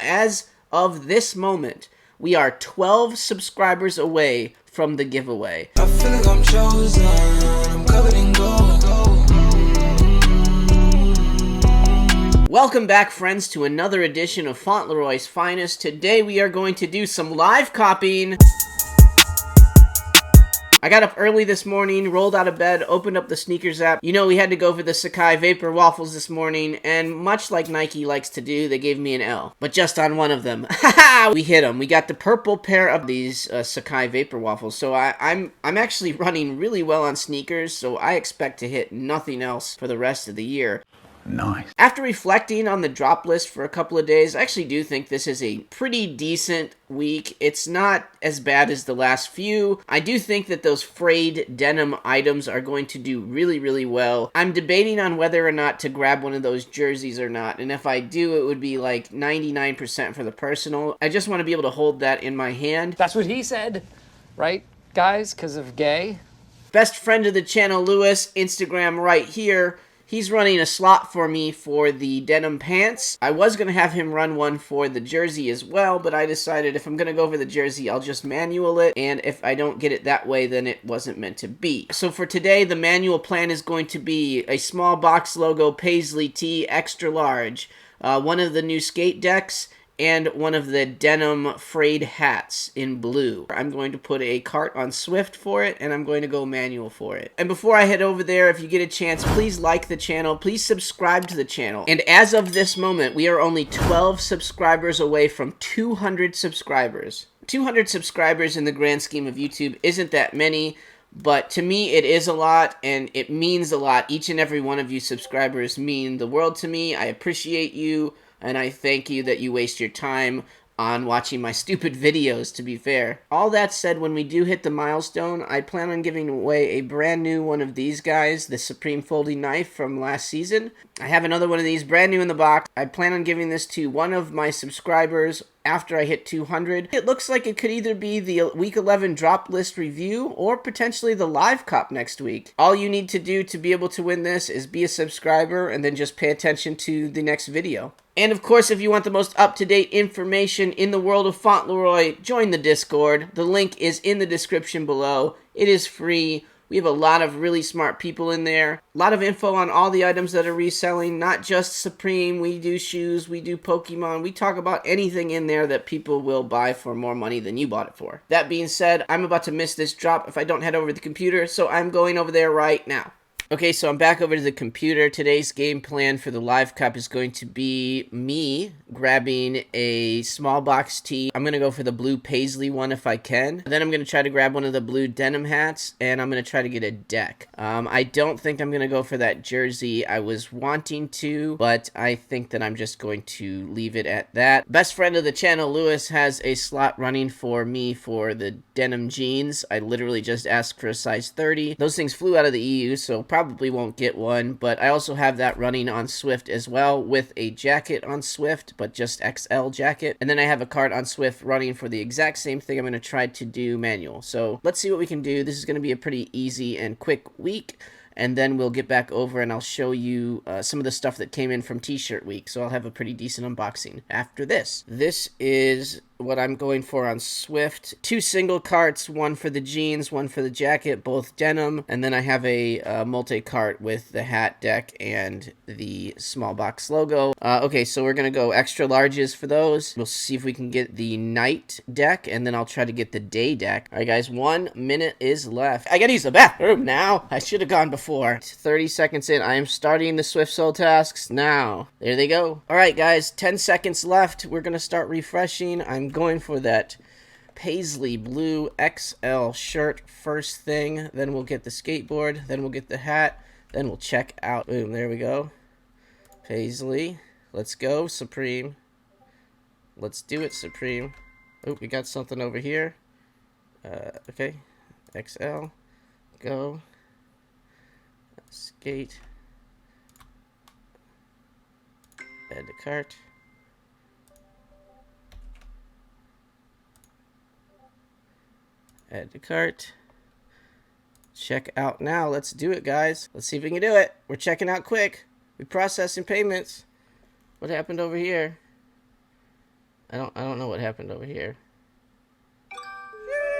as of this moment, we are 12 subscribers away from the giveaway. I feel like I'm chosen, I'm covered in gold. Welcome back, friends, to another edition of Fauntleroy's Finest. Today we are going to do some live copying. I got up early this morning, rolled out of bed, opened up the sneakers app. You know, we had to go for the Sacai Vapor Waffles this morning, and much like Nike likes to do, they gave me an L. But just on one of them. Haha! We hit them. We got the purple pair of these Sacai Vapor Waffles. So I'm actually running really well on sneakers, so I expect to hit nothing else for the rest of the year. Nice. After reflecting on the drop list for a couple of days, I actually do think this is a pretty decent week. It's not as bad as the last few. I do think that those frayed denim items are going to do really, really well. I'm debating on whether or not to grab one of those jerseys or not, and if I do, it would be like 99% for the personal. I just want to be able to hold that in my hand. That's what he said, right, guys, because of gay? Best friend of the channel, Lewis, Instagram right here. He's running a slot for me for the denim pants. I was going to have him run one for the jersey as well, but I decided if I'm going to go for the jersey, I'll just manual it, and if I don't get it that way, then it wasn't meant to be. So for today, the manual plan is going to be a small box logo paisley tee, extra large, one of the new skate decks, and one of the denim frayed hats in blue. I'm going to put a cart on Swift for it, and I'm going to go manual for it. And before I head over there, if you get a chance, please like the channel, please subscribe to the channel. And as of this moment, we are only 12 subscribers away from 200 subscribers. 200 subscribers in the grand scheme of YouTube isn't that many, but to me, it is a lot, and it means a lot. Each and every one of you subscribers mean the world to me. I appreciate you. And I thank you that you waste your time on watching my stupid videos, to be fair. All that said, when we do hit the milestone, I plan on giving away a brand new one of these guys, the Supreme folding knife from last season. I have another one of these brand new in the box. I plan on giving this to one of my subscribers after I hit 200. It looks like it could either be the Week 11 drop list review or potentially the live cop next week. All you need to do to be able to win this is be a subscriber and then just pay attention to the next video. And of course, if you want the most up-to-date information in the world of Fauntleroy, join the Discord. The link is in the description below. It is free. We have a lot of really smart people in there. A lot of info on all the items that are reselling, not just Supreme. We do shoes, we do Pokemon. We talk about anything in there that people will buy for more money than you bought it for. That being said, I'm about to miss this drop if I don't head over to the computer, so I'm going over there right now. Okay, so I'm back over to the computer. Today's game plan for the live cup is going to be me grabbing a small box tee. I'm going to go for the blue paisley one if I can. Then I'm going to try to grab one of the blue denim hats, and I'm going to try to get a deck. I don't think I'm going to go for that jersey. I was wanting to, but I think that I'm just going to leave it at that. Best friend of the channel, Lewis, has a slot running for me for the denim jeans. I literally just asked for a size 30. Those things flew out of the EU, so probably won't get one, but I also have that running on Swift as well with a jacket on Swift, but just XL jacket. And then I have a cart on Swift running for the exact same thing I'm going to try to do manual. So let's see what we can do. This is going to be a pretty easy and quick week. And then we'll get back over and I'll show you some of the stuff that came in from T-shirt week. So I'll have a pretty decent unboxing after this. This is what I'm going for on Swift. 2 single carts, one for the jeans, one for the jacket, both denim. And then I have a multi-cart with the hat deck and the small box logo. Okay, so we're going to go extra larges for those. We'll see if we can get the night deck, and then I'll try to get the day deck. All right, guys, 1 minute is left. I gotta use the bathroom now. I should have gone before. 30 seconds in. I am starting the Swift Soul tasks now. There they go. All right, guys, 10 seconds left. We're going to start refreshing. I'm going for that paisley blue XL shirt first thing. Then we'll get the skateboard. Then we'll get the hat. Then we'll check out. Boom, there we go. Paisley. Let's go, Supreme. Let's do it, Supreme. Oh, we got something over here. Okay. XL. Go. Skate. Add to cart. Add to cart. Check out now. Let's do it, guys. Let's see if we can do it. We're checking out quick. We're processing payments. What happened over here? I don't know what happened over here.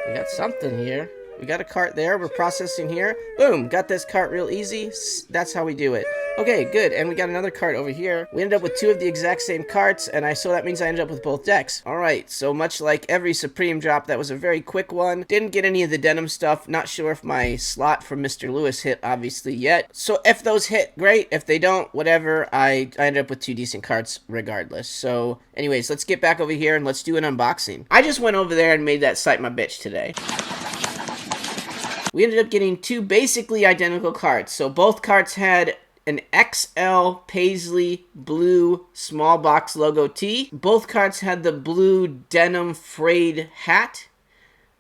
We got something here. We got a cart there. We're processing here. Boom! Got this cart real easy. That's how we do it. Okay, good. And we got another cart over here. We ended up with 2 of the exact same carts, and so that means I ended up with both decks. Alright, so much like every Supreme drop, that was a very quick one. Didn't get any of the denim stuff. Not sure if my slot from Mr. Lewis hit, obviously, yet. So if those hit, great. If they don't, whatever. I ended up with 2 decent carts regardless. So, anyways, let's get back over here and let's do an unboxing. I just went over there and made that site my bitch today. We ended up getting 2 basically identical carts. So both carts had an XL Paisley blue small box logo tee. Both carts had the blue denim frayed hat.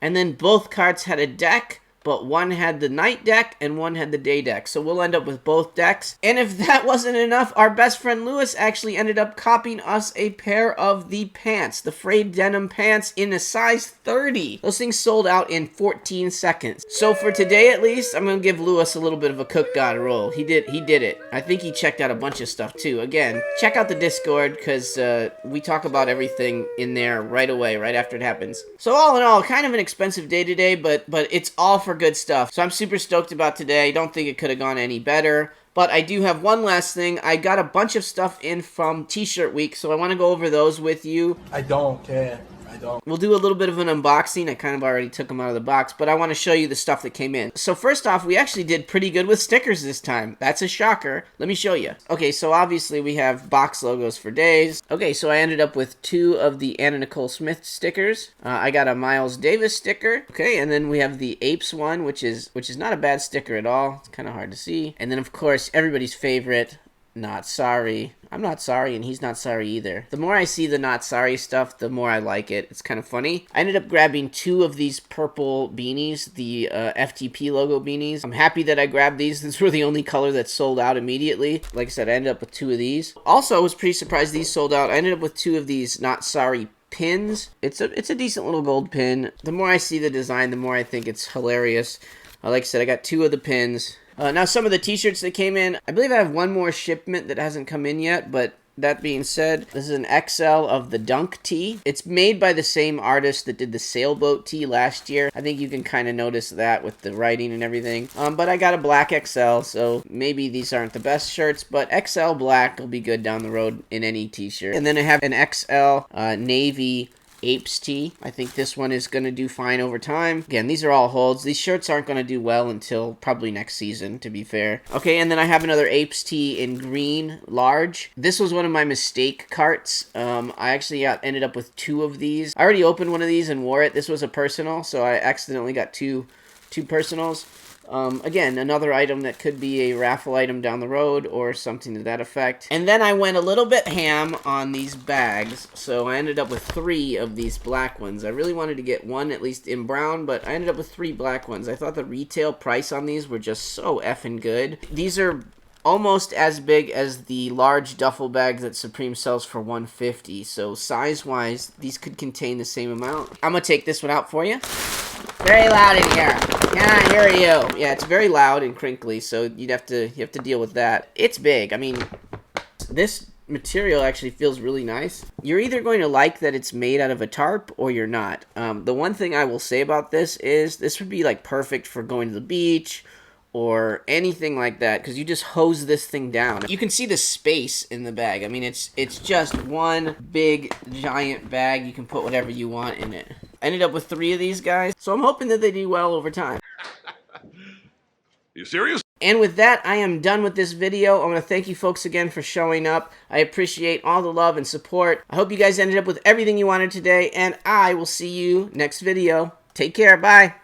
And then both carts had a deck, but one had the night deck and one had the day deck. So we'll end up with both decks. And if that wasn't enough, our best friend Lewis actually ended up copying us a pair of the pants, the frayed denim pants in a size 30. Those things sold out in 14 seconds. So for today at least, I'm gonna give Lewis a little bit of a cook god roll. He did it. I think he checked out a bunch of stuff too. Again, check out the Discord because we talk about everything in there right away, right after it happens. So all in all, kind of an expensive day today, but it's all for good stuff. So I'm super stoked about today. Don't think it could have gone any better. But I do have one last thing. I got a bunch of stuff in from T-shirt week, so I want to go over those with you. I don't care. I don't. We'll do a little bit of an unboxing. I kind of already took them out of the box, but I want to show you the stuff that came in. So first off, we actually did pretty good with stickers this time. That's a shocker. Let me show you. Okay, so obviously we have box logos for days. Okay, so I ended up with 2 of the Anna Nicole Smith stickers. I got a Miles Davis sticker. Okay, and then we have the Apes one, which is not a bad sticker at all. It's kind of hard to see. And then of course, everybody's favorite, Not Sorry. I'm not sorry, and he's not sorry either. The more I see the not sorry stuff, the more I like it. It's kind of funny. I ended up grabbing 2 of these purple beanies, the FTP logo beanies. I'm happy that I grabbed these. These were the only color that sold out immediately. Like I said, I ended up with 2 of these. Also, I was pretty surprised these sold out. I ended up with 2 of these not sorry pins. It's a decent little gold pin. The more I see the design, the more I think it's hilarious. Like I said, I got 2 of the pins. Now, some of the T-shirts that came in, I believe I have one more shipment that hasn't come in yet, but that being said, this is an XL of the Dunk tee. It's made by the same artist that did the sailboat tee last year. I think you can kind of notice that with the writing and everything. But I got a black XL, so maybe these aren't the best shirts, but XL black will be good down the road in any T-shirt. And then I have an XL navy Apes tee. I think this one is going to do fine over time. Again, these are all holds. These shirts aren't going to do well until probably next season, to be fair. Okay, and then I have another Apes tee in green, large. This was one of my mistake carts. I actually ended up with 2 of these. I already opened one of these and wore it. This was a personal, so I accidentally got two personals. Again, another item that could be a raffle item down the road or something to that effect. And then I went a little bit ham on these bags, so I ended up with 3 of these black ones. I really wanted to get one at least in brown, but I ended up with 3 black ones. I thought the retail price on these were just so effing good. These are almost as big as the large duffel bag that Supreme sells for $150. So size-wise, these could contain the same amount. I'm gonna take this one out for you. Very loud in here. Can't hear you. Yeah, it's very loud and crinkly, so you have to deal with that. It's big. I mean, this material actually feels really nice. You're either going to like that it's made out of a tarp or you're not. The one thing I will say about this is this would be like perfect for going to the beach or anything like that, because you just hose this thing down. You can see the space in the bag. I mean, it's just one big giant bag. You can put whatever you want in it. I ended up with 3 of these guys, so I'm hoping that they do well over time. You serious? And with that, I am done with this video. I want to thank you folks again for showing up. I appreciate all the love and support. I hope you guys ended up with everything you wanted today, and I will see you next video. Take care. Bye.